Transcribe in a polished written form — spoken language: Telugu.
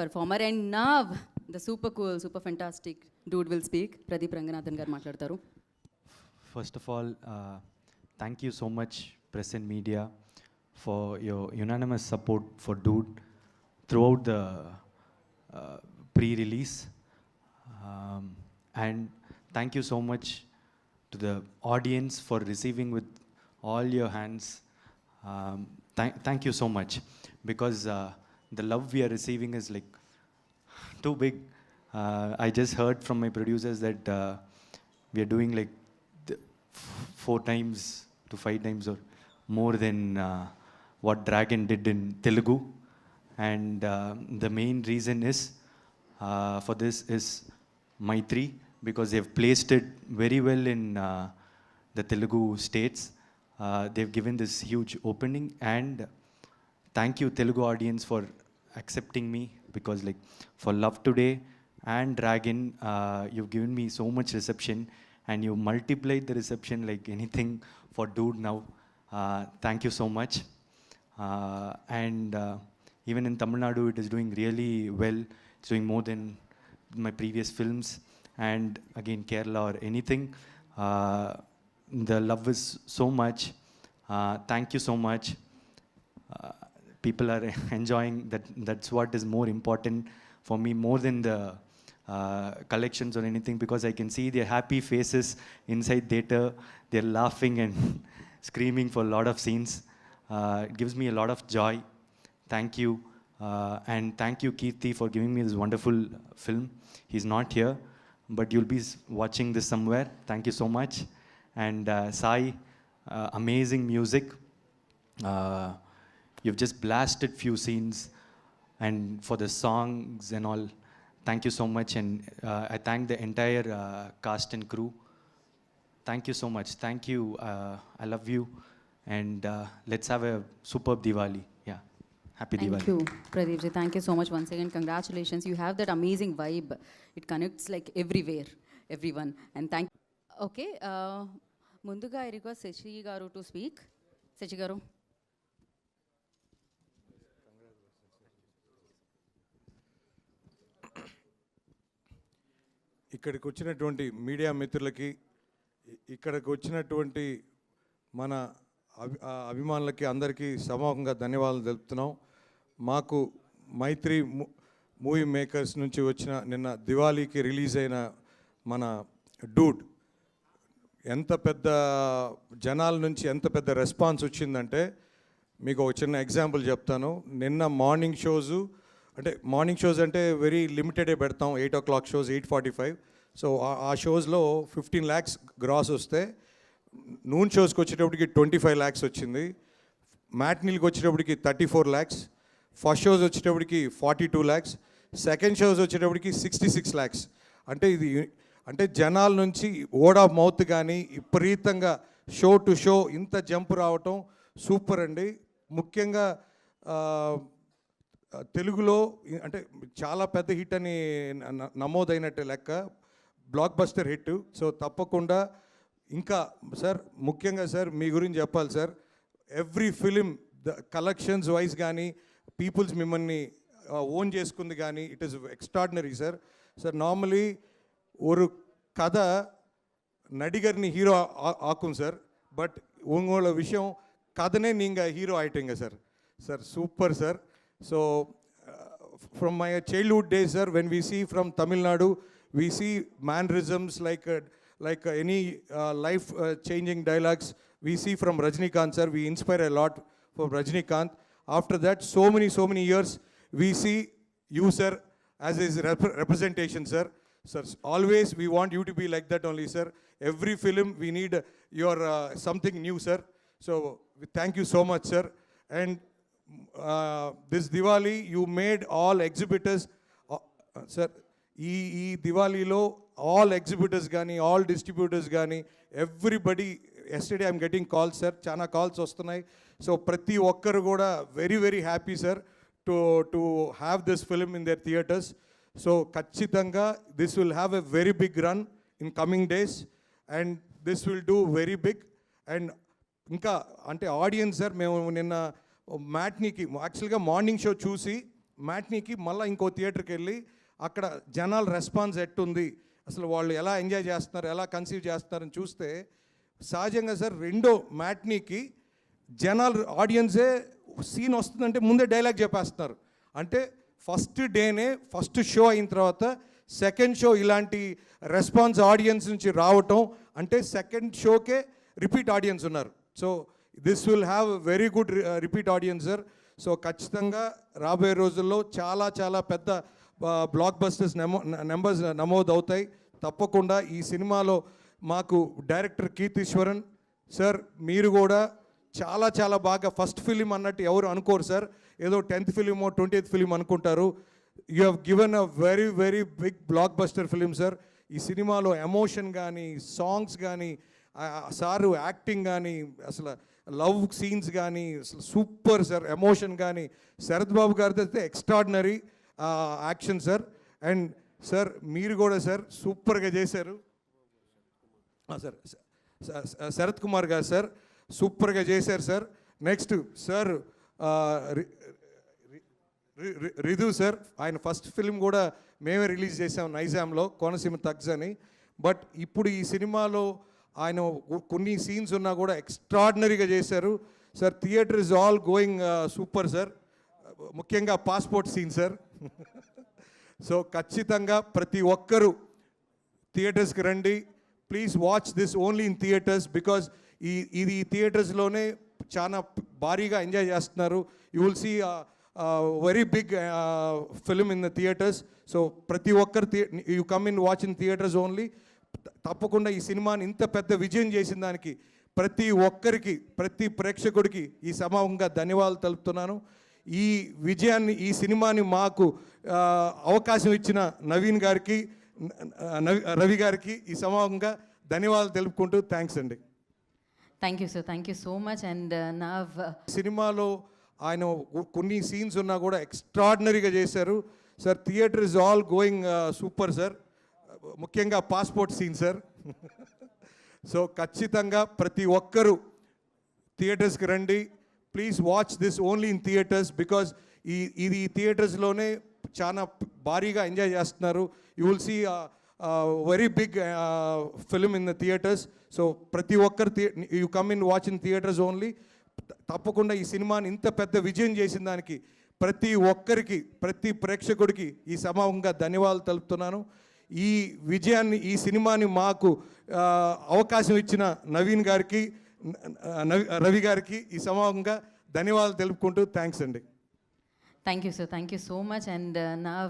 performer. And now the super cool, super fantastic dude will speak. Pradeep Ranganathan garu maatladtaru. First of all, thank you so much, press and media, for your unanimous support for Dude throughout the pre-release. And thank you so much to the audience for receiving with all your hands. Thank you so much, because the love we are receiving is like too big. I just heard from my producers that we are doing like 4 times to 5 times or more than what Dragon did in Telugu. And the main reason is for this is Maitri, because they've placed it very well in the Telugu states. They've given this huge opening, and thank you Telugu audience for accepting me, because like for Love Today and Dragon, you've given me so much reception, and you multiplied the reception like anything for Dude now. Thank you so much. And even in Tamil Nadu, it is doing really well. It's doing more than my previous films, and again Kerala or anything. The love is so much. Thank you so much. People are enjoying that. That's what is more important for me, more than the collections or anything, because I can see their happy faces inside theater. They're laughing and screaming for a lot of scenes. It gives me a lot of joy. Thank you. And thank you Kirti for giving me this wonderful film. He's not here, but you'll be watching this somewhere. Thank you so much. And Sai, amazing music. You've just blasted few scenes, and for the songs and all, thank you so much. And I thank the entire cast and crew. Thank you so much. Thank you. I love you. And let's have a superb Diwali. Yeah. Happy Diwali. Thank you, Pradeep ji. Thank you so much once again. Congratulations. You have that amazing vibe. It connects like everywhere, everyone. And thank. Okay. Munduga, I request Sechi garu to speak. Sechi garu. ఇక్కడికి వచ్చినటువంటి మీడియా మిత్రులకి, ఇక్కడికి వచ్చినటువంటి మన అభిమానులకి అందరికీ సమూహంగా ధన్యవాదాలు తెలుపుతున్నాం. మాకు మైత్రి మూవీ మేకర్స్ నుంచి వచ్చిన నిన్న దివాళీకి రిలీజ్ అయిన మన డూడ్ ఎంత పెద్ద జనాల నుంచి ఎంత పెద్ద రెస్పాన్స్ వచ్చిందంటే, మీకు ఒక చిన్న ఎగ్జాంపుల్ చెప్తాను. నిన్న మార్నింగ్ షోస్ అంటే వెరీ లిమిటెడే పెడతాం. 8 o'clock షోస్, 8:45. సో ఆ షోస్లో 15 lakhs గ్రాస్ వస్తే, నూన్ షోస్కి వచ్చేటప్పటికి 25 lakhs వచ్చింది, మ్యాట్నీల్కి వచ్చేటప్పటికి 34 lakhs, ఫస్ట్ షోస్ వచ్చేటప్పటికి 42 lakhs, సెకండ్ షోస్ వచ్చేటప్పటికి 66 lakhs. అంటే జనాల నుంచి వర్డ్ ఆఫ్ మౌత్ కానీ విపరీతంగా షో టు షో ఇంత జంప్ రావటం సూపర్ అండి. ముఖ్యంగా తెలుగులో అంటే చాలా పెద్ద హిట్ అని నమోదైనట్టే లెక్క, బ్లాక్ బస్టర్ హిట్. సో తప్పకుండా ఇంకా సార్, ముఖ్యంగా సార్ మీ గురించి చెప్పాలి sir. Every film the collections wise కానీ, పీపుల్స్ మిమ్మల్ని ఓన్ చేసుకుంది కానీ, it is extraordinary sir. Sir normally ஒரு கதை நடிகர்னி ஹீரோ ஆக்கும் சார், பட் உங்களோட விஷயம் கதனே நீங்கள் ஹீரோ ஆகிட்டீங்க sir. Sir super sir. So from my childhood days sir, when we see from Tamil Nadu, we see mannerisms like any life changing dialogues we see from Rajinikanth sir. We inspire a lot from Rajinikanth. After that, so many years we see you sir as his representation sir. Sir, always we want you to be like that only sir. Every film we need your something new sir. So we thank you so much sir. And this Diwali you made all exhibitors sir, ee Diwalilo all exhibitors gani, all distributors gani, everybody, yesterday I'm getting calls sir, chana calls vastunnayi. So prati okkaru kuda very happy sir to have this film in their theaters. So kachithanga this will have a very big run in coming days, and this will do very big. And ఇంకా అంటే ఆడియన్స్ సార్, మేము నిన్న మ్యాట్నీకి యాక్చువల్గా మార్నింగ్ షో చూసి మ్యాట్నీకి మళ్ళీ ఇంకో థియేటర్కి వెళ్ళి అక్కడ జనాల రెస్పాన్స్ ఎట్టుంది, అసలు వాళ్ళు ఎలా ఎంజాయ్ చేస్తున్నారు, ఎలా కన్సీవ్ చేస్తున్నారని చూస్తే సహజంగా సార్ రెండో మ్యాట్నీకి జనాలు ఆడియన్సే సీన్ వస్తుందంటే ముందే డైలాగ్ చెప్పేస్తున్నారు. అంటే ఫస్ట్ డేనే ఫస్ట్ షో అయిన తర్వాత సెకండ్ షో ఇలాంటి రెస్పాన్స్ ఆడియన్స్ నుంచి రావటం అంటే సెకండ్ షోకే రిపీట్ ఆడియన్స్ ఉన్నారు. So this will have very good repeat audience sir. So ఖచ్చితంగా రాబోయే రోజుల్లో చాలా చాలా పెద్ద బ్లాక్ బస్టర్స్ నెంబర్స్ నమోదు అవుతాయి. తప్పకుండా ఈ సినిమాలో మాకు డైరెక్టర్ కీర్తీశ్వరన్ సార్, మీరు కూడా చాలా చాలా బాగా ఫస్ట్ ఫిలిం అన్నట్టు ఎవరు అనుకోరు సార్, ఏదో 10th ఫిలిమో 20th ఫిలిం అనుకుంటారు. You have given a very very big blockbuster film sir. ఈ సినిమాలో ఎమోషన్ కానీ సాంగ్స్ కానీ సారు యాక్టింగ్ కానీ అసలు లవ్ సీన్స్ కానీ అసలు సూపర్ సార్. ఎమోషన్ కానీ శరత్ బాబు గారితో అయితే extraordinary action sir. And sir మీరు కూడా సార్ సూపర్గా చేశారు సార్. శరత్ కుమార్ గారు సార్ సూపర్గా చేశారు సార్. నెక్స్ట్ సార్ రిధు సార్, ఆయన ఫస్ట్ ఫిల్మ్ కూడా మేమే రిలీజ్ చేసాం నైజాంలో, కోనసీమ తగ్స్ అని. బట్ ఇప్పుడు ఈ సినిమాలో ఆయన కొన్ని సీన్స్ ఉన్నా కూడా ఎక్స్ట్రాడినరీగా చేశారు sir. Theatre is all going super sir, ముఖ్యంగా పాస్పోర్ట్ సీన్ సార్. సో ఖచ్చితంగా ప్రతి ఒక్కరూ థియేటర్స్కి రండి. Please watch this only in theatres because ఇది థియేటర్స్లోనే చాలా భారీగా ఎంజాయ్ చేస్తున్నారు. You will see very big film in the theatres. So ప్రతి ఒక్కరు you come in watch in theatres only. తప్పకుండా ఈ సినిమాని ఇంత పెద్ద విజయం చేసిన దానికి ప్రతి ఒక్కరికి, ప్రతి ప్రేక్షకుడికి ఈ సమావేశంగా ధన్యవాదాలు తెలుపుతున్నాను. ఈ విజయాన్ని, ఈ సినిమాని మాకు అవకాశం ఇచ్చిన నవీన్ గారికి, రవి గారికి ఈ సమావేశంగా ధన్యవాదాలు తెలుపుకుంటూ థ్యాంక్స్ అండి. Thank you, sir. Thank you so much. And now, సినిమాలో ఆయన కొన్ని సీన్స్ ఉన్నా కూడా ఎక్స్ట్రాడినరీగా చేశారు sir. Theatre is all going super sir, ముఖ్యంగా పాస్పోర్ట్ సీన్ సార్. సో ఖచ్చితంగా ప్రతి ఒక్కరూ థియేటర్స్కి రండి. Please watch this only in theatres because ఇది థియేటర్స్లోనే చాలా భారీగా ఎంజాయ్ చేస్తున్నారు. You will see very big film in the theatres. So ప్రతి ఒక్కరు you come in watch in theatres only. తప్పకుండా ఈ సినిమాని ఇంత పెద్ద విజయం చేసిన దానికి ప్రతి ఒక్కరికి, ప్రతి ప్రేక్షకుడికి ఈ సమావేశంగా ధన్యవాదాలు తెలుపుతున్నాను. ఈ విజయాన్ని, ఈ సినిమాని మాకు అవకాశం ఇచ్చిన నవీన్ గారికి, రవి గారికి ఈ సమావేశంగా ధన్యవాదాలు తెలుపుకుంటూ థ్యాంక్స్ అండి. thank you, sir. Thank you so much. And now,